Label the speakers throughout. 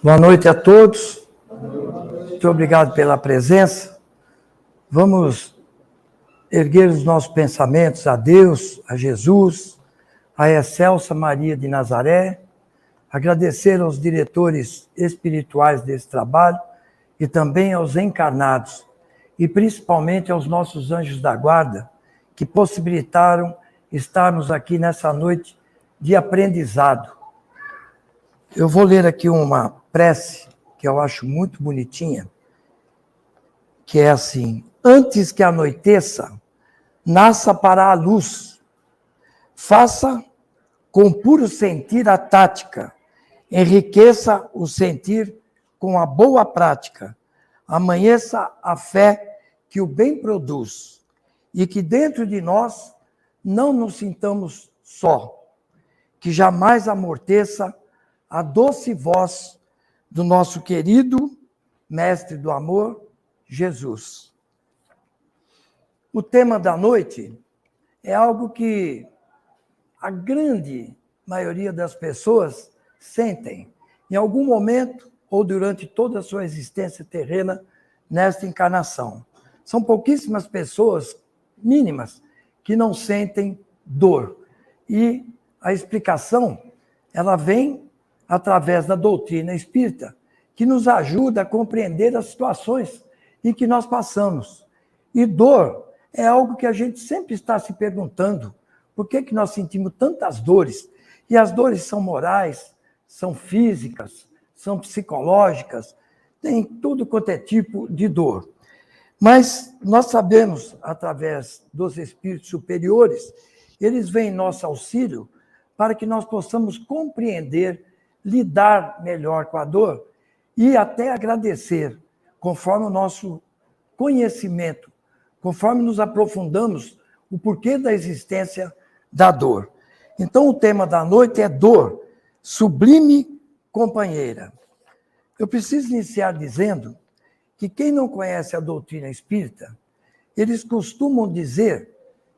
Speaker 1: Boa noite a todos. Muito obrigado pela presença. Vamos erguer os nossos pensamentos a Deus, a Jesus, a Excelsa Maria de Nazaré, agradecer aos diretores espirituais desse trabalho e também aos encarnados, e principalmente aos nossos anjos da guarda, que possibilitaram estarmos aqui nessa noite de aprendizado. Eu vou ler aqui uma prece que eu acho muito bonitinha, que é assim: antes que anoiteça, nasça para a luz, faça com puro sentir a tática, enriqueça o sentir com a boa prática, amanheça a fé que o bem produz, e que dentro de nós não nos sintamos só, que jamais amorteça a doce voz do nosso querido Mestre do Amor, Jesus. O tema da noite é algo que a grande maioria das pessoas sentem em algum momento ou durante toda a sua existência terrena nesta encarnação. São pouquíssimas pessoas, mínimas, que não sentem dor. E a explicação, ela vem através da doutrina espírita, que nos ajuda a compreender as situações em que nós passamos. E dor é algo que a gente sempre está se perguntando: por que nós sentimos tantas dores? E as dores são morais, são físicas, são psicológicas, tem tudo quanto é tipo de dor. Mas nós sabemos, através dos espíritos superiores, eles vêm em nosso auxílio para que nós possamos compreender, lidar melhor com a dor e até agradecer, conforme o nosso conhecimento, conforme nos aprofundamos o porquê da existência da dor. Então, o tema da noite é dor, sublime companheira. Eu preciso iniciar dizendo que quem não conhece a doutrina espírita, eles costumam dizer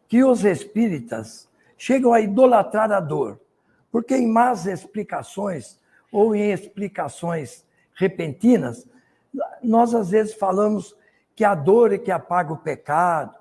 Speaker 1: que os espíritas chegam a idolatrar a dor, porque em más explicações ou em explicações repentinas, nós às vezes falamos que a dor é que apaga o pecado,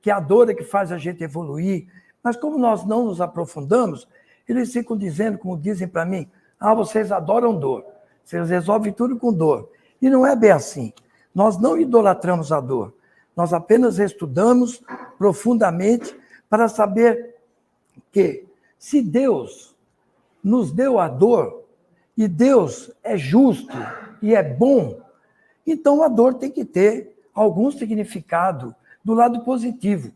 Speaker 1: que a dor é que faz a gente evoluir, mas como nós não nos aprofundamos, eles ficam dizendo, como dizem para mim: vocês adoram dor, vocês resolvem tudo com dor. E não é bem assim. Nós não idolatramos a dor, nós apenas estudamos profundamente para saber que, se Deus nos deu a dor, e Deus é justo e é bom, então a dor tem que ter algum significado do lado positivo.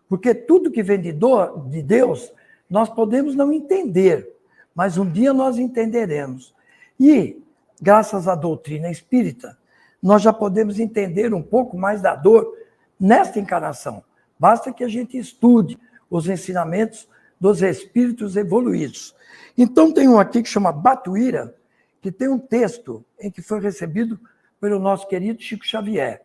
Speaker 1: Porque tudo que vem de Deus, nós podemos não entender, mas um dia nós entenderemos. E, graças à doutrina espírita, nós já podemos entender um pouco mais da dor nesta encarnação. Basta que a gente estude os ensinamentos dos espíritos evoluídos. Então, tem um aqui que chama Batuíra, que tem um texto em que foi recebido pelo nosso querido Chico Xavier.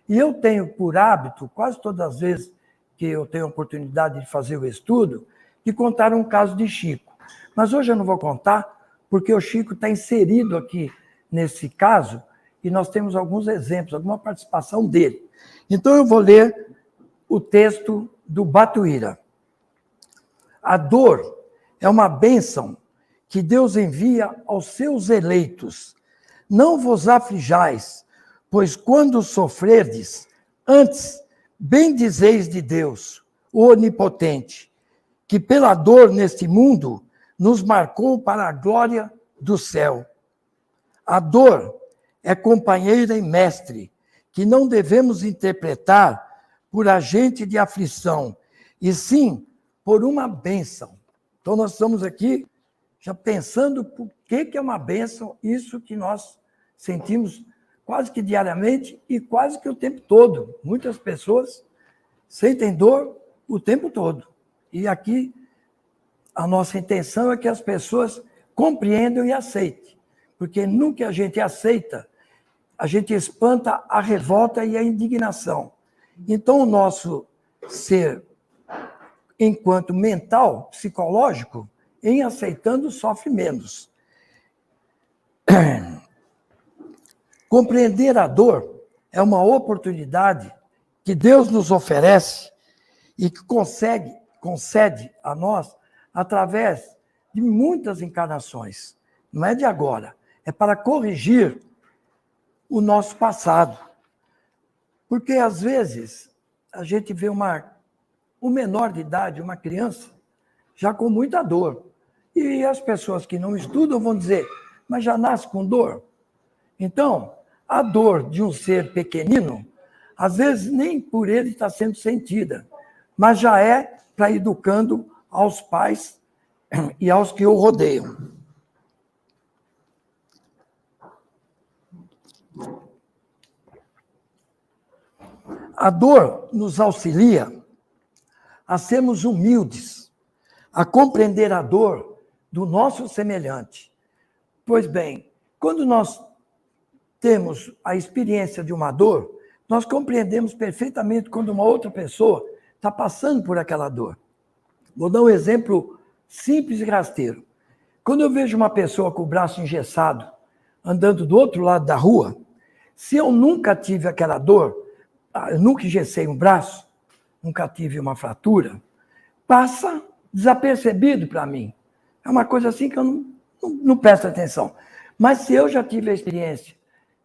Speaker 1: E eu tenho por hábito, quase todas as vezes que eu tenho a oportunidade de fazer o estudo, de contar um caso de Chico. Mas hoje eu não vou contar, porque o Chico está inserido aqui nesse caso, e nós temos alguns exemplos, alguma participação dele. Então eu vou ler o texto do Batuíra. A dor é uma bênção que Deus envia aos seus eleitos. Não vos aflijais, pois quando sofrerdes, antes bendizeis de Deus, o Onipotente, que pela dor neste mundo nos marcou para a glória do céu. A dor é companheira e mestre, que não devemos interpretar por agente de aflição, e sim por uma bênção. Então, nós estamos aqui já pensando por que é uma bênção isso que nós sentimos quase que diariamente e quase que o tempo todo. Muitas pessoas sentem dor o tempo todo. E aqui a nossa intenção é que as pessoas compreendam e aceitem. Porque nunca a gente aceita, a gente espanta a revolta e a indignação. Então, o nosso ser, enquanto mental, psicológico, em aceitando, sofre menos. Compreender a dor é uma oportunidade que Deus nos oferece e que concede a nós através de muitas encarnações. Não é de agora, é para corrigir o nosso passado. Porque, às vezes, a gente vê um menor de idade, uma criança, já com muita dor. E as pessoas que não estudam vão dizer, mas já nasce com dor? Então, a dor de um ser pequenino, às vezes nem por ele está sendo sentida, mas já é para educando aos pais e aos que o rodeiam. A dor nos auxilia a sermos humildes, a compreender a dor do nosso semelhante. Pois bem, quando nós temos a experiência de uma dor, nós compreendemos perfeitamente quando uma outra pessoa está passando por aquela dor. Vou dar um exemplo simples e rasteiro. Quando eu vejo uma pessoa com o braço engessado, andando do outro lado da rua, se eu nunca tive aquela dor, eu nunca engessei um braço, nunca tive uma fratura, passa desapercebido para mim. É uma coisa assim que eu não presto atenção. Mas se eu já tive a experiência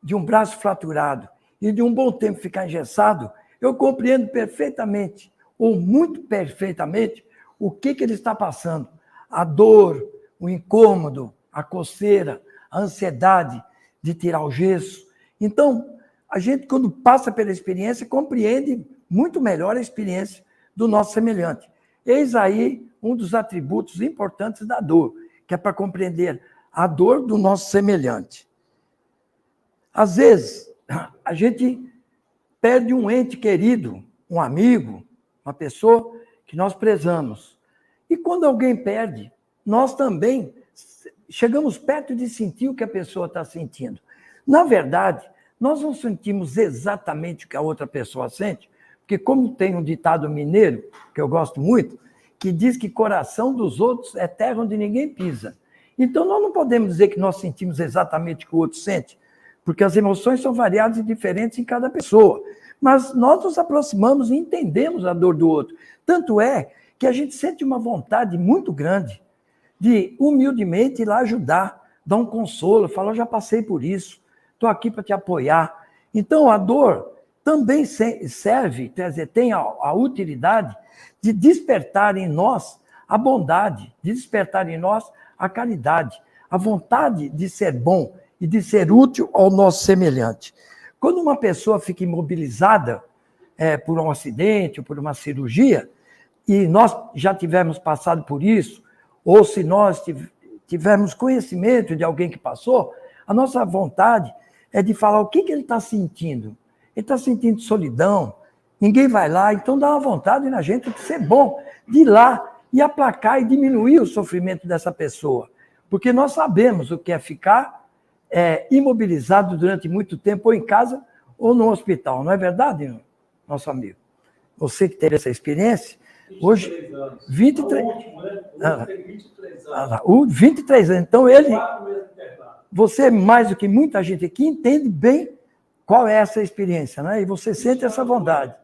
Speaker 1: de um braço fraturado e de um bom tempo ficar engessado, eu compreendo perfeitamente, ou muito perfeitamente, o que ele está passando. A dor, o incômodo, a coceira, a ansiedade de tirar o gesso. Então, a gente, quando passa pela experiência, compreende muito melhor a experiência do nosso semelhante. Eis aí um dos atributos importantes da dor, que é para compreender a dor do nosso semelhante. Às vezes, a gente perde um ente querido, um amigo, uma pessoa que nós prezamos. E quando alguém perde, nós também chegamos perto de sentir o que a pessoa está sentindo. Na verdade, nós não sentimos exatamente o que a outra pessoa sente, porque como tem um ditado mineiro, que eu gosto muito, que diz que coração dos outros é terra onde ninguém pisa. Então, nós não podemos dizer que nós sentimos exatamente o que o outro sente, porque as emoções são variadas e diferentes em cada pessoa. Mas nós nos aproximamos e entendemos a dor do outro. Tanto é que a gente sente uma vontade muito grande de, humildemente, ir lá ajudar, dar um consolo, falar, eu já passei por isso, estou aqui para te apoiar. Então, a dor também serve, quer dizer, tem a utilidade de despertar em nós a bondade, de despertar em nós a caridade, a vontade de ser bom e de ser útil ao nosso semelhante. Quando uma pessoa fica imobilizada por um acidente ou por uma cirurgia, e nós já tivermos passado por isso, ou se nós tivermos conhecimento de alguém que passou, a nossa vontade é de falar o que ele está sentindo. Ele está sentindo solidão, ninguém vai lá, então dá uma vontade na gente de ser bom, de ir lá e aplacar e diminuir o sofrimento dessa pessoa. Porque nós sabemos o que é ficar imobilizado durante muito tempo, ou em casa, ou no hospital. Não é verdade, nosso amigo? Você que teve essa experiência, 23 hoje... Anos. 23 anos. Tem 23 anos. 23 anos. Então, você, mais do que muita gente aqui, entende bem qual é essa experiência, né? E você sente essa vontade.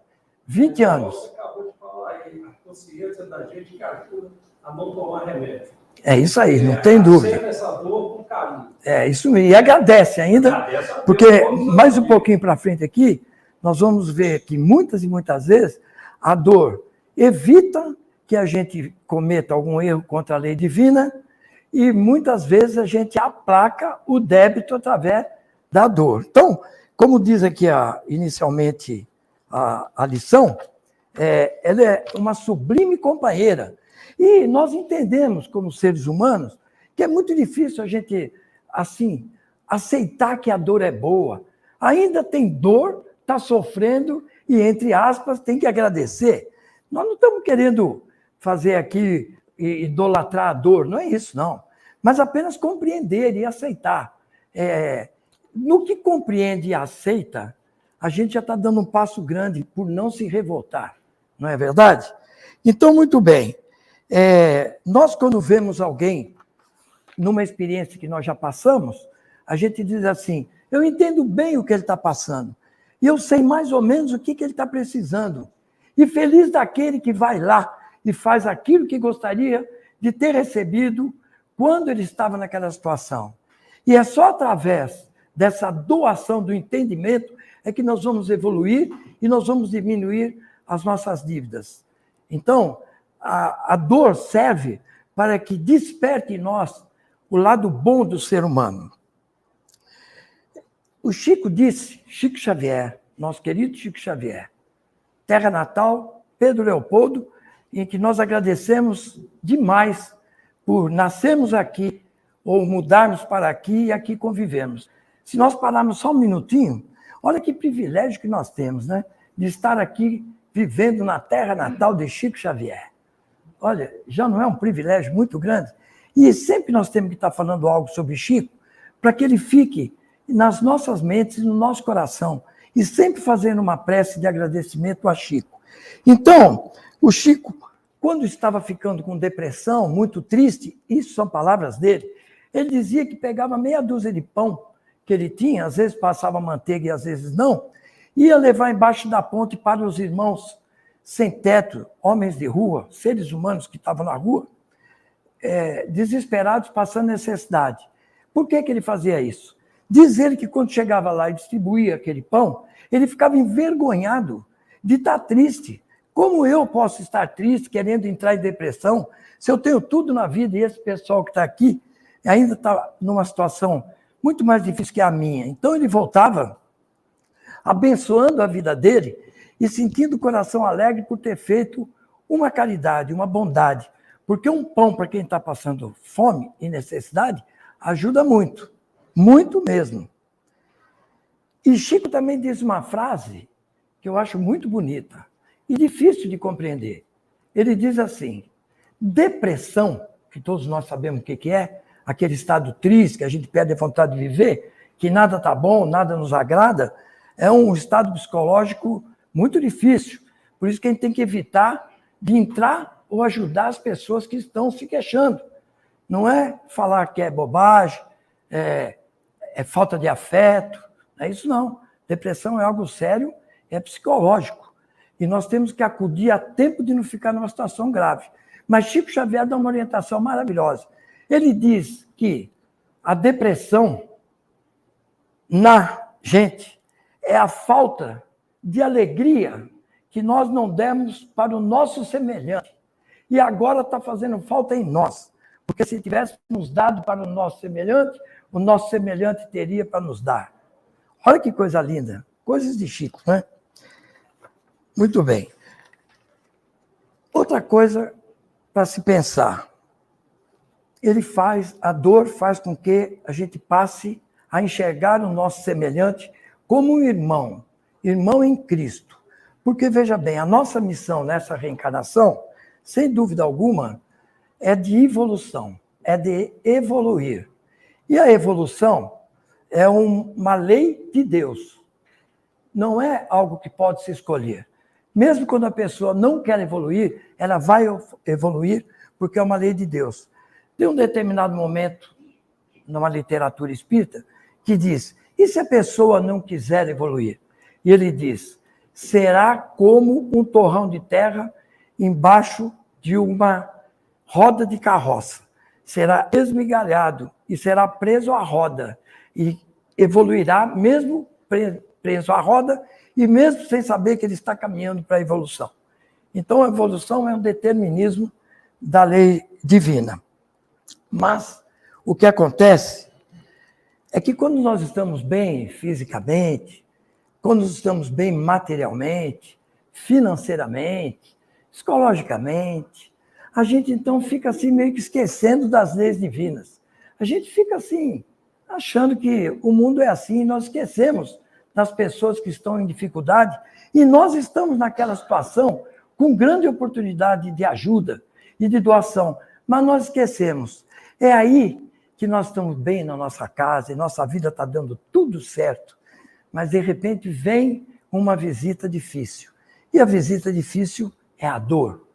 Speaker 1: 20 anos. Você acabou de falar aí, a consciência da gente que ajuda a não tomar remédio. É isso aí, não tem dúvida. Aceita essa dor com carinho. É isso mesmo. E agradece ainda, porque mais um pouquinho para frente aqui, nós vamos ver que muitas e muitas vezes a dor evita que a gente cometa algum erro contra a lei divina e muitas vezes a gente aplaca o débito através da dor. Então, como diz aqui inicialmente a lição, ela é uma sublime companheira. E nós entendemos, como seres humanos, que é muito difícil a gente, assim, aceitar que a dor é boa. Ainda tem dor, está sofrendo e, entre aspas, tem que agradecer. Nós não estamos querendo fazer aqui idolatrar a dor, não é isso, não. Mas apenas compreender e aceitar. No que compreende e aceita, a gente já está dando um passo grande por não se revoltar, não é verdade? Então, muito bem. Nós, quando vemos alguém numa experiência que nós já passamos, a gente diz assim, Eu entendo bem o que ele está passando. E eu sei mais ou menos o que ele está precisando. E feliz daquele que vai lá e faz aquilo que gostaria de ter recebido quando ele estava naquela situação. E é só através dessa doação do entendimento é que nós vamos evoluir e nós vamos diminuir as nossas dívidas. Então, a dor serve para que desperte em nós o lado bom do ser humano. O Chico disse, Chico Xavier, nosso querido Chico Xavier, terra natal, Pedro Leopoldo, em que nós agradecemos demais por nascermos aqui, ou mudarmos para aqui e aqui convivemos. Se nós pararmos só um minutinho, olha que privilégio que nós temos, né? De estar aqui vivendo na terra natal de Chico Xavier. Olha, já não é um privilégio muito grande? E sempre nós temos que estar falando algo sobre Chico, para que ele fique nas nossas mentes e no nosso coração, e sempre fazendo uma prece de agradecimento a Chico. Então, o Chico, quando estava ficando com depressão, muito triste, isso são palavras dele, ele dizia que pegava meia dúzia de pão que ele tinha, às vezes passava manteiga e às vezes não, ia levar embaixo da ponte para os irmãos sem teto, homens de rua, seres humanos que estavam na rua, desesperados, passando necessidade. Por que ele fazia isso? Diz ele que quando chegava lá e distribuía aquele pão, ele ficava envergonhado de estar triste. Como eu posso estar triste, querendo entrar em depressão, se eu tenho tudo na vida e esse pessoal que está aqui ainda está numa situação muito mais difícil que a minha? Então ele voltava abençoando a vida dele e sentindo o coração alegre por ter feito uma caridade, uma bondade. Porque um pão para quem está passando fome e necessidade ajuda muito, muito mesmo. E Chico também diz uma frase que eu acho muito bonita e difícil de compreender. Ele diz assim, depressão, que todos nós sabemos o que é, aquele estado triste que a gente perde a vontade de viver, que nada está bom, nada nos agrada, é um estado psicológico muito difícil. Por isso que a gente tem que evitar de entrar ou ajudar as pessoas que estão se queixando. Não é falar que é bobagem, é falta de afeto, não é isso não. Depressão é algo sério, é psicológico. E nós temos que acudir a tempo de não ficar numa situação grave. Mas Chico Xavier dá uma orientação maravilhosa. Ele diz que a depressão na gente é a falta de alegria que nós não demos para o nosso semelhante. E agora está fazendo falta em nós. Porque se tivéssemos dado para o nosso semelhante teria para nos dar. Olha que coisa linda. Coisas de Chico, né? Muito bem. Outra coisa para se pensar. A dor faz com que a gente passe a enxergar o nosso semelhante como um irmão em Cristo. Porque, veja bem, a nossa missão nessa reencarnação, sem dúvida alguma, é de evolução, é de evoluir. E a evolução é uma lei de Deus. Não é algo que pode se escolher. Mesmo quando a pessoa não quer evoluir, ela vai evoluir porque é uma lei de Deus. Tem um determinado momento, numa literatura espírita, que diz, e se a pessoa não quiser evoluir? E ele diz, será como um torrão de terra embaixo de uma roda de carroça. Será esmigalhado e será preso à roda. E evoluirá mesmo preso à roda e mesmo sem saber que ele está caminhando para a evolução. Então, a evolução é um determinismo da lei divina. Mas o que acontece é que quando nós estamos bem fisicamente, quando nós estamos bem materialmente, financeiramente, psicologicamente, a gente então fica assim meio que esquecendo das leis divinas. A gente fica assim, achando que o mundo é assim, e nós esquecemos das pessoas que estão em dificuldade, e nós estamos naquela situação com grande oportunidade de ajuda e de doação, mas nós esquecemos. É aí que nós estamos bem na nossa casa, e nossa vida está dando tudo certo, mas de repente vem uma visita difícil. E a visita difícil é a dor.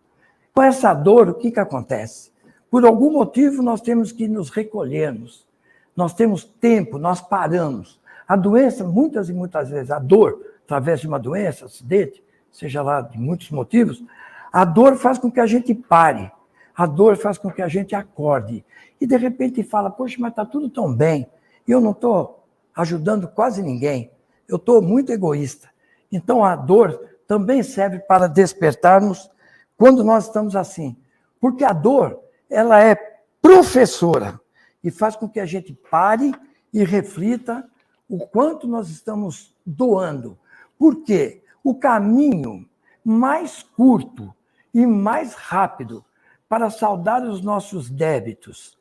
Speaker 1: Com essa dor, o que acontece? Por algum motivo, nós temos que nos recolhermos. Nós temos tempo, nós paramos. A doença, muitas e muitas vezes, a dor, através de uma doença, acidente, seja lá de muitos motivos, a dor faz com que a gente pare. A dor faz com que a gente acorde. E, de repente, fala, poxa, mas está tudo tão bem. E eu não estou ajudando quase ninguém. Eu estou muito egoísta. Então, a dor também serve para despertarmos quando nós estamos assim. Porque a dor, ela é professora e faz com que a gente pare e reflita o quanto nós estamos doando. Por quê? O caminho mais curto e mais rápido para saldar os nossos débitos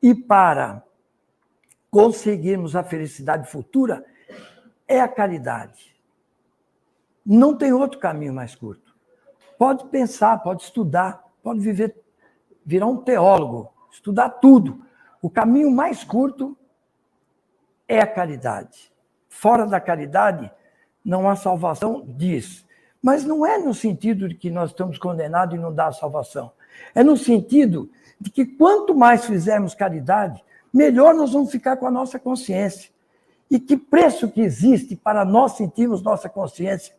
Speaker 1: e para conseguirmos a felicidade futura é a caridade. Não tem outro caminho mais curto. Pode pensar, pode estudar, pode virar um teólogo, estudar tudo. O caminho mais curto é a caridade. Fora da caridade, não há salvação, diz. Mas não é no sentido de que nós estamos condenados e não dá a salvação. É no sentido de que quanto mais fizermos caridade, melhor nós vamos ficar com a nossa consciência. E que preço que existe para nós sentirmos nossa consciência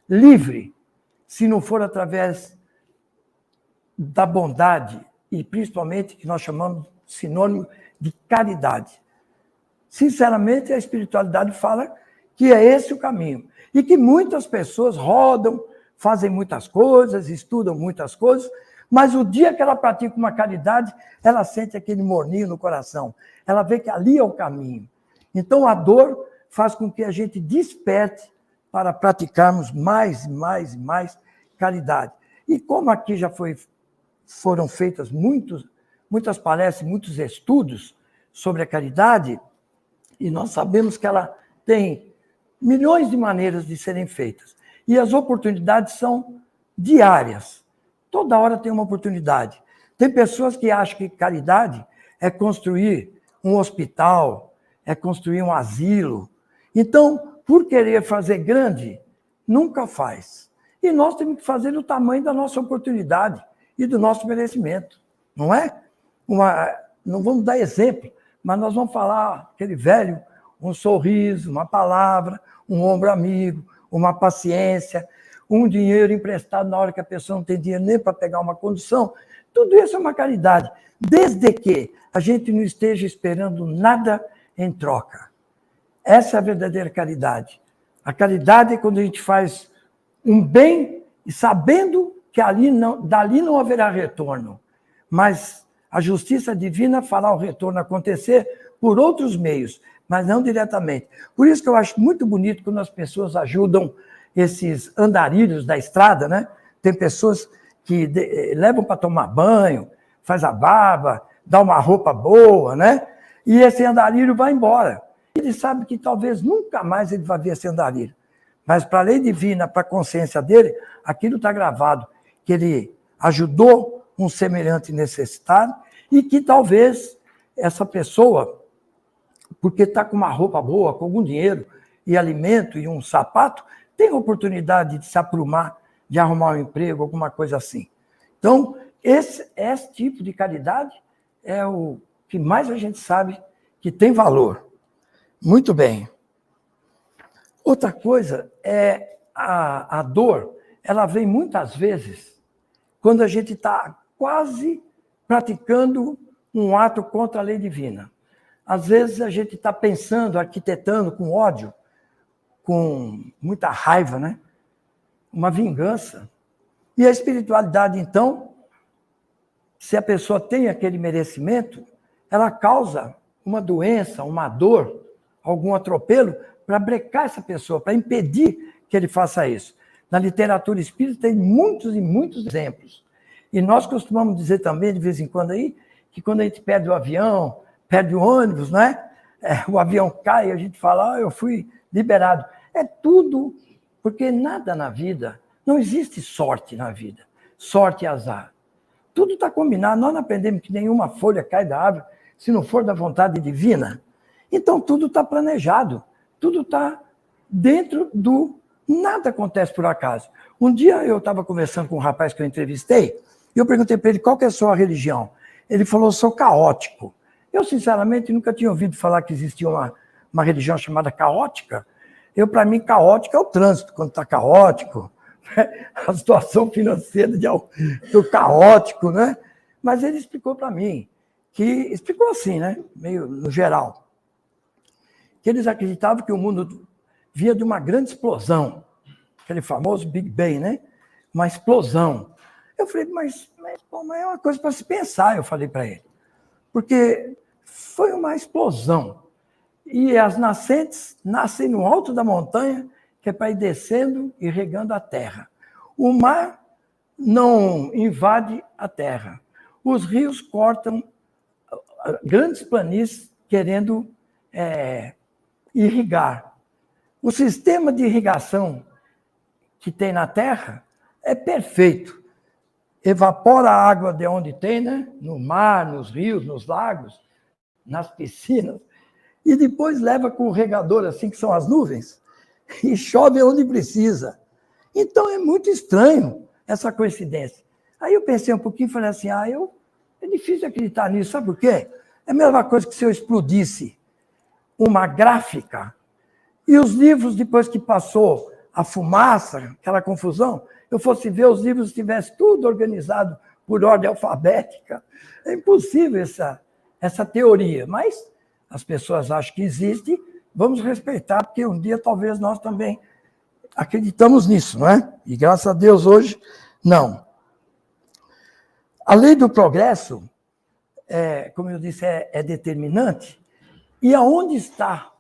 Speaker 1: livre, se não for através da bondade, e principalmente que nós chamamos sinônimo de caridade. Sinceramente, a espiritualidade fala que é esse o caminho. E que muitas pessoas rodam, fazem muitas coisas, estudam muitas coisas, mas o dia que ela pratica uma caridade, ela sente aquele morninho no coração. Ela vê que ali é o caminho. Então, a dor faz com que a gente desperte para praticarmos mais e mais e mais caridade. E como aqui já foram feitas muitas palestras, muitos estudos sobre a caridade, e nós sabemos que ela tem milhões de maneiras de serem feitas. E as oportunidades são diárias. Toda hora tem uma oportunidade. Tem pessoas que acham que caridade é construir um hospital, é construir um asilo. Então, por querer fazer grande, nunca faz. E nós temos que fazer do tamanho da nossa oportunidade e do nosso merecimento, não é? Não vamos dar exemplo, mas nós vamos falar aquele velho, um sorriso, uma palavra, um ombro amigo, uma paciência, um dinheiro emprestado na hora que a pessoa não tem dinheiro nem para pegar uma condução. Tudo isso é uma caridade, desde que a gente não esteja esperando nada em troca. Essa é a verdadeira caridade. A caridade é quando a gente faz um bem e sabendo que dali não haverá retorno. Mas a justiça divina fará o retorno acontecer por outros meios, mas não diretamente. Por isso que eu acho muito bonito quando as pessoas ajudam esses andarilhos da estrada, né? Tem pessoas que levam para tomar banho, faz a barba, dá uma roupa boa, né? E esse andarilho vai embora. Ele sabe que talvez nunca mais ele vai ver esse andarilho. Mas para a lei divina, para a consciência dele, aquilo está gravado, que ele ajudou um semelhante necessitado e que talvez essa pessoa, porque está com uma roupa boa, com algum dinheiro e alimento e um sapato, tem a oportunidade de se aprumar, de arrumar um emprego, alguma coisa assim. Então, esse tipo de caridade é o que mais a gente sabe que tem valor. Muito bem. Outra coisa é a dor, ela vem muitas vezes quando a gente está quase praticando um ato contra a lei divina. Às vezes a gente está pensando, arquitetando com ódio, com muita raiva, né? Uma vingança. E a espiritualidade, então, se a pessoa tem aquele merecimento, ela causa uma doença, uma dor, algum atropelo, para brecar essa pessoa, para impedir que ele faça isso. Na literatura espírita tem muitos e muitos exemplos. E nós costumamos dizer também, de vez em quando aí, que quando a gente perde o avião, perde o ônibus, né? O avião cai e a gente fala, eu fui liberado. É tudo, porque nada na vida, não existe sorte na vida. Sorte e azar. Tudo está combinado. Nós não aprendemos que nenhuma folha cai da árvore se não for da vontade divina. Então, tudo está planejado. Tudo está dentro do... Nada acontece por acaso. Um dia eu estava conversando com um rapaz que eu entrevistei e eu perguntei para ele qual que é a sua religião. Ele falou, sou caótico. Eu, sinceramente, nunca tinha ouvido falar que existia uma religião chamada caótica. Para mim, caótica é o trânsito, quando está caótico, né? A situação financeira do caótico, né? Mas ele explicou para mim, explicou assim, né? Meio no geral, que eles acreditavam que o mundo via de uma grande explosão, aquele famoso Big Bang, né? Uma explosão. Eu falei, mas é uma coisa para se pensar, eu falei para ele. Porque foi uma explosão. E as nascentes nascem no alto da montanha, que é para ir descendo e regando a terra. O mar não invade a terra. Os rios cortam grandes planícies querendo irrigar. O sistema de irrigação que tem na terra é perfeito. Evapora a água de onde tem, né? No mar, nos rios, nos lagos, nas piscinas, e depois leva com o regador, assim que são as nuvens, e chove onde precisa. Então é muito estranho essa coincidência. Aí eu pensei um pouquinho e falei assim, é difícil acreditar nisso, sabe por quê? É a mesma coisa que se eu explodisse uma gráfica, e os livros, depois que passou a fumaça, aquela confusão, eu fosse ver os livros estivesse tudo organizado por ordem alfabética. É impossível essa teoria, mas as pessoas acham que existe, vamos respeitar, porque um dia talvez nós também acreditamos nisso, não é? E graças a Deus hoje, não. A lei do progresso, como eu disse, é determinante, e aonde está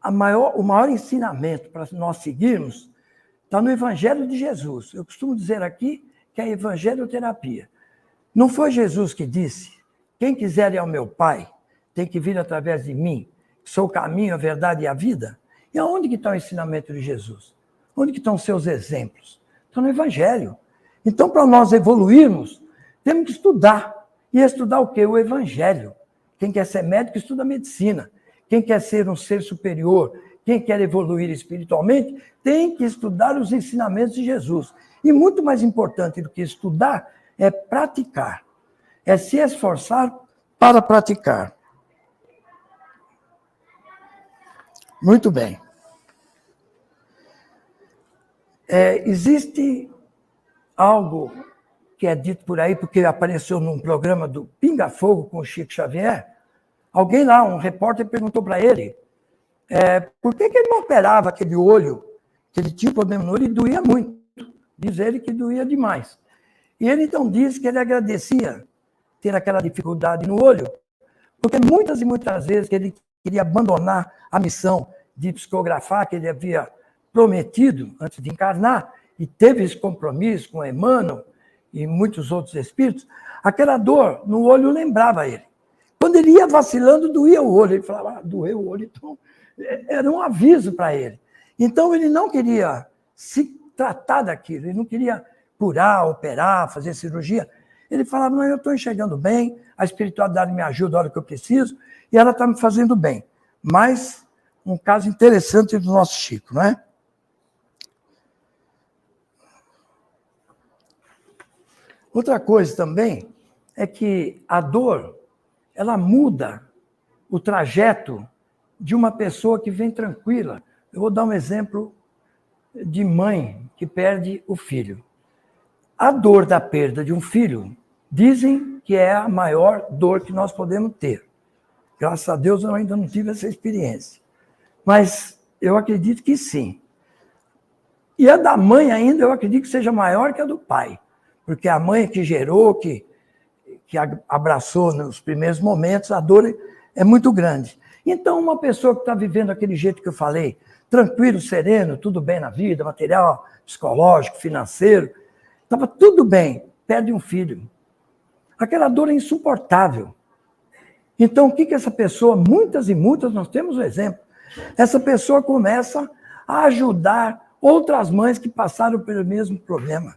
Speaker 1: o maior ensinamento para nós seguirmos está no Evangelho de Jesus. Eu costumo dizer aqui que é a evangelioterapia. Não foi Jesus que disse, quem quiser ir ao meu Pai, tem que vir através de mim, que sou o caminho, a verdade e a vida? E aonde que está o ensinamento de Jesus? Onde que estão os seus exemplos? Estão no Evangelho. Então, para nós evoluirmos, temos que estudar. E estudar o quê? O Evangelho. Quem quer ser médico, estuda medicina. Quem quer ser um ser superior, quem quer evoluir espiritualmente, tem que estudar os ensinamentos de Jesus. E muito mais importante do que estudar é praticar. É se esforçar para praticar. Muito bem. Existe algo que é dito por aí, porque apareceu num programa do Pinga Fogo com o Chico Xavier. Alguém lá, um repórter, perguntou para ele por que ele não operava aquele olho, que ele tinha problema no olho e doía muito. Diz ele que doía demais. E ele então disse que ele agradecia ter aquela dificuldade no olho, porque muitas e muitas vezes que ele queria abandonar a missão de psicografar que ele havia prometido antes de encarnar, e teve esse compromisso com Emmanuel e muitos outros espíritos, aquela dor no olho lembrava ele. Quando ele ia vacilando, doía o olho. Ele falava, doeu o olho. Então, era um aviso para ele. Então, ele não queria se tratar daquilo, ele não queria curar, operar, fazer cirurgia. Ele falava, não, eu estou enxergando bem, a espiritualidade me ajuda a hora que eu preciso, e ela está me fazendo bem. Mas, um caso interessante do nosso Chico, não é? Outra coisa também é que a dor, ela muda o trajeto de uma pessoa que vem tranquila. Eu vou dar um exemplo de mãe que perde o filho. A dor da perda de um filho, dizem que é a maior dor que nós podemos ter. Graças a Deus eu ainda não tive essa experiência. Mas eu acredito que sim. E a da mãe ainda, eu acredito que seja maior que a do pai. Porque a mãe que gerou, que abraçou nos primeiros momentos, a dor é muito grande. Então, uma pessoa que está vivendo aquele jeito que eu falei, tranquilo, sereno, tudo bem na vida, material, psicológico, financeiro, estava tudo bem, perde um filho. Aquela dor é insuportável. Então, o que essa pessoa, muitas e muitas, nós temos um exemplo, essa pessoa começa a ajudar outras mães que passaram pelo mesmo problema.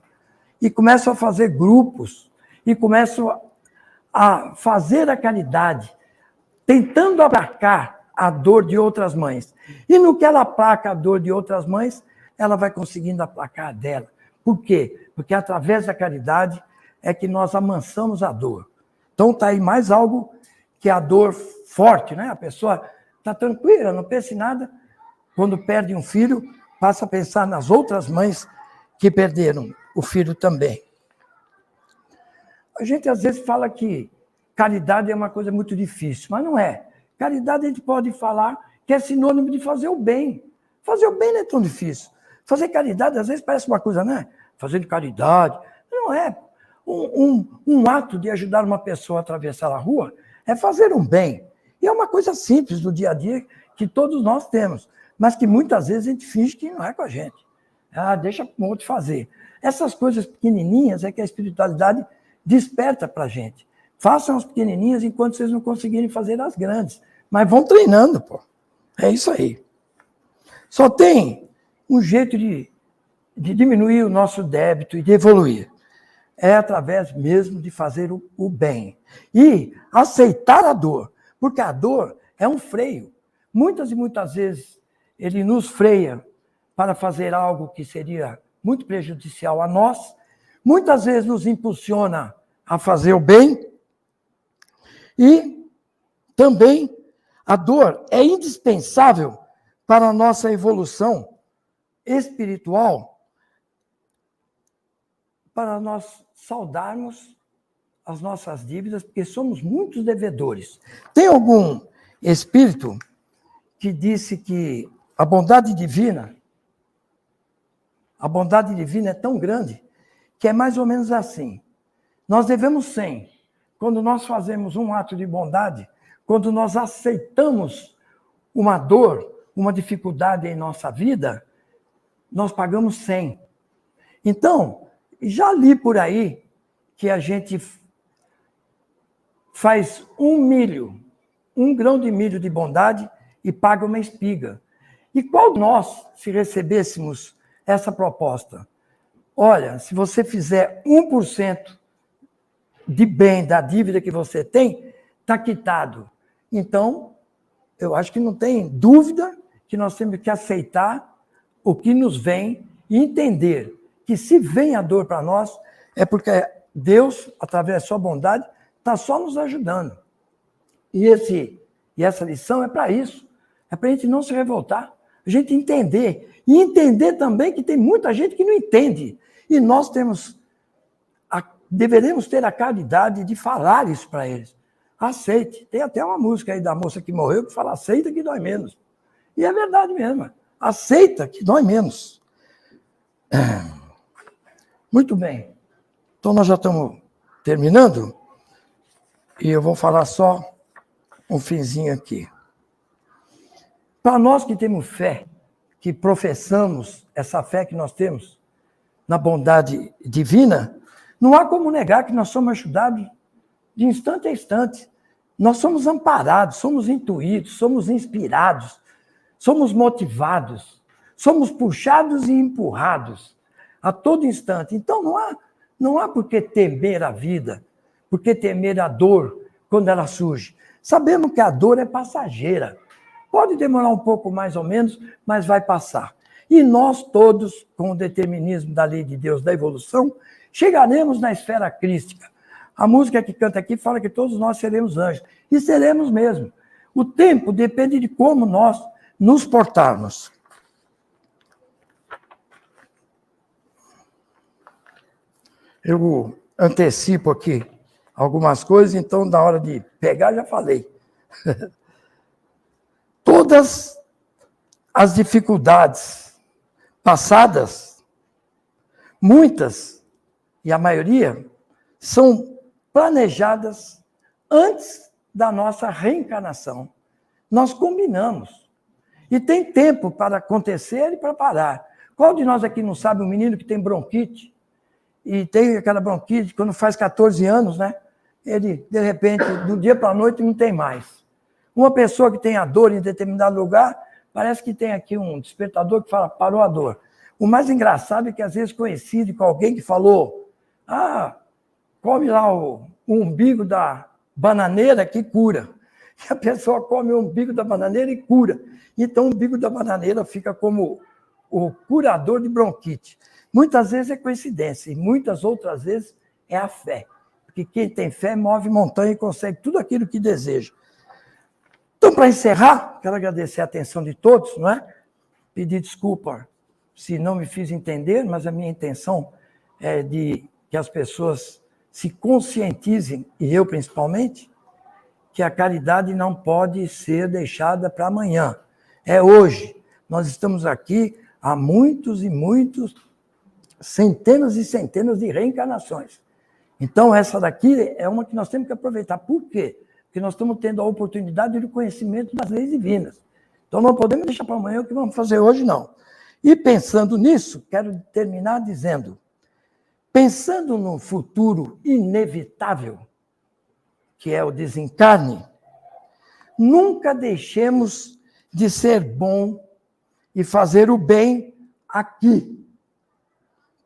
Speaker 1: E começam a fazer grupos, e começam a fazer a caridade, tentando aplacar a dor de outras mães. E no que ela aplaca a dor de outras mães, ela vai conseguindo aplacar a dela. Por quê? Porque através da caridade é que nós amansamos a dor. Então está aí mais algo que a dor forte, né? A pessoa está tranquila, não pensa em nada. Quando perde um filho, passa a pensar nas outras mães que perderam o filho também. A gente às vezes fala que caridade é uma coisa muito difícil, mas não é. Caridade a gente pode falar que é sinônimo de fazer o bem. Fazer o bem não é tão difícil. Fazer caridade às vezes parece uma coisa, né? Fazendo caridade. Não é. Um ato de ajudar uma pessoa a atravessar a rua é fazer um bem. E é uma coisa simples do dia a dia que todos nós temos, mas que muitas vezes a gente finge que não é com a gente. Ah, deixa o outro fazer. Essas coisas pequenininhas é que a espiritualidade desperta para a gente. Façam as pequenininhas enquanto vocês não conseguirem fazer as grandes. Mas vão treinando, pô. É isso aí. Só tem um jeito de diminuir o nosso débito e de evoluir. É através mesmo de fazer o bem. E aceitar a dor. Porque a dor é um freio. Muitas e muitas vezes ele nos freia para fazer algo que seria muito prejudicial a nós. Muitas vezes nos impulsiona a fazer o bem. E também a dor é indispensável para a nossa evolução espiritual, para nós saldarmos as nossas dívidas, porque somos muitos devedores. Tem algum espírito que disse que a bondade divina é tão grande que é mais ou menos assim. Nós devemos 100. Quando nós fazemos um ato de bondade, quando nós aceitamos uma dor, uma dificuldade em nossa vida, nós pagamos 100. Então, já li por aí que a gente faz 1 grão de milho de bondade e paga uma espiga. E qual nós, se recebêssemos essa proposta? Olha, se você fizer 1% de bem da dívida que você tem, está quitado. Então, eu acho que não tem dúvida que nós temos que aceitar o que nos vem e entender que se vem a dor para nós, é porque Deus, através da sua bondade, está só nos ajudando. E essa lição é para isso. É para a gente não se revoltar, a gente entender. E entender também que tem muita gente que não entende. E nós deveremos ter a caridade de falar isso para eles. Aceite. Tem até uma música aí da moça que morreu que fala: aceita que dói menos. E é verdade mesmo. Aceita que dói menos. Muito bem. Então nós já estamos terminando. E eu vou falar só um finzinho aqui. Para nós que temos fé, que professamos essa fé que nós temos na bondade divina, não há como negar que nós somos ajudados de instante a instante. Nós somos amparados, somos intuídos, somos inspirados, somos motivados, somos puxados e empurrados a todo instante. Então não há por que temer a vida, por que temer a dor quando ela surge. Sabemos que a dor é passageira. Pode demorar um pouco mais ou menos, mas vai passar. E nós todos, com o determinismo da lei de Deus, da evolução, chegaremos na esfera crística. A música que canta aqui fala que todos nós seremos anjos. E seremos mesmo. O tempo depende de como nós nos portarmos. Eu antecipo aqui algumas coisas, então, na hora de pegar, já falei. Todas as dificuldades passadas, muitas, e a maioria, são planejadas antes da nossa reencarnação. Nós combinamos. E tem tempo para acontecer e para parar. Qual de nós aqui não sabe um menino que tem bronquite? E tem aquela bronquite, quando faz 14 anos, né? Ele, de repente, do dia para a noite, não tem mais. Uma pessoa que tem a dor em determinado lugar, parece que tem aqui um despertador que fala: parou a dor. O mais engraçado é que, às vezes, coincide com alguém que falou: come lá o umbigo da bananeira que cura. E a pessoa come o umbigo da bananeira e cura. Então, o umbigo da bananeira fica como o curador de bronquite. Muitas vezes é coincidência, e muitas outras vezes é a fé. Porque quem tem fé move montanha e consegue tudo aquilo que deseja. Então, para encerrar, quero agradecer a atenção de todos, não é? Pedir desculpa se não me fiz entender, mas a minha intenção é de que as pessoas se conscientizem, e eu principalmente, que a caridade não pode ser deixada para amanhã. É hoje. Nós estamos aqui há muitos e muitos, centenas e centenas de reencarnações. Então, essa daqui é uma que nós temos que aproveitar. Por quê? Porque nós estamos tendo a oportunidade do conhecimento das leis divinas. Então, não podemos deixar para amanhã o que vamos fazer hoje, não. E pensando nisso, quero terminar dizendo, pensando num futuro inevitável, que é o desencarne, nunca deixemos de ser bom e fazer o bem aqui.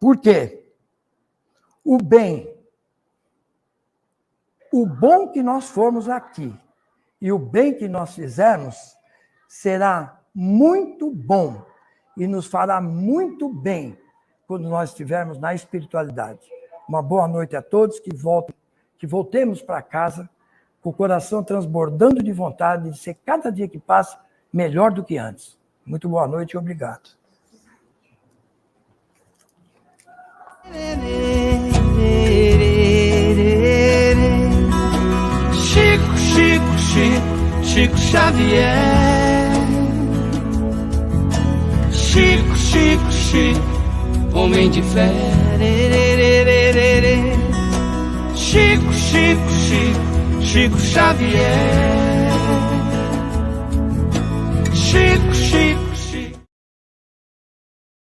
Speaker 1: Por quê? O bem, o bom que nós formos aqui e o bem que nós fizermos será muito bom e nos fará muito bem quando nós estivermos na espiritualidade. Uma boa noite a todos, que voltemos para casa com o coração transbordando de vontade de ser cada dia que passa melhor do que antes. Muito boa noite e obrigado.
Speaker 2: Chico, Chico, Chico, Chico Xavier. Chico, Chico, Chico, homem de fé. Chico, Chico, Chico, Chico Xavier.